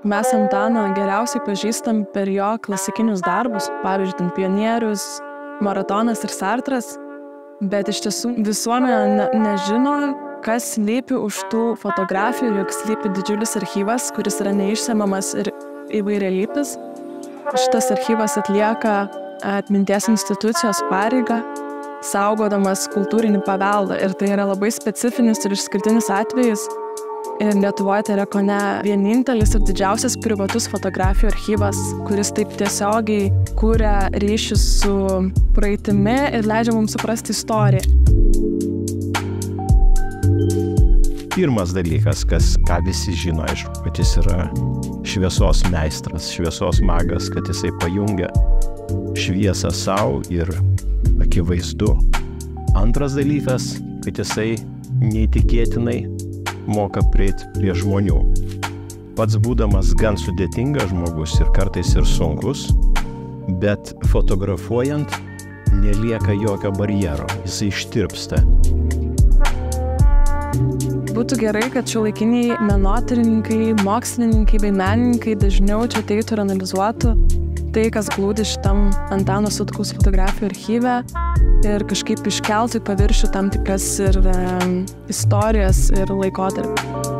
Mes Antaną geriausiai pažįstam per jo klasikinius darbus, pavyzdžiui, Pionierius, Maratonas ir Sartras, bet iš tiesų visuomenė nežino, kas slypi už tų fotografijų, jog slypi didžiulis archyvas, kuris yra neišsemiamas ir įvairialypis. Šitas archyvas atlieka atminties institucijos pareigą, saugodamas kultūrinį paveldą, ir tai yra labai specifinis ir išskirtinis atvejis. Ir Lietuvoje tai yra kone vienintelis ir didžiausias privatus fotografijų archyvas, kuris taip tiesiogiai kuria ryšius su praeitimi ir leidžia mums suprasti istoriją. Pirmas dalykas, ką visi žino, aišku, kad jis yra šviesos meistras, šviesos magas, kad jisai pajungia šviesą savo ir akivaizdu. Antras dalykas, kad jisai neįtikėtinai moka prieiti prie žmonių. Pats būdamas gan sudėtingas žmogus ir kartais ir sunkus, bet fotografuojant nelieka jokio barjero, jisai ištirpsta. Būtų gerai, kad šiuolaikiniai menotyrininkai, mokslininkai bei menininkai dažniau čia ateitų ir analizuotų tai, kas glūdi šitam Antano Sutkaus fotografijų archyve ir kažkaip iškeltų į paviršių tam tikras ir istorijas ir laikotarpį.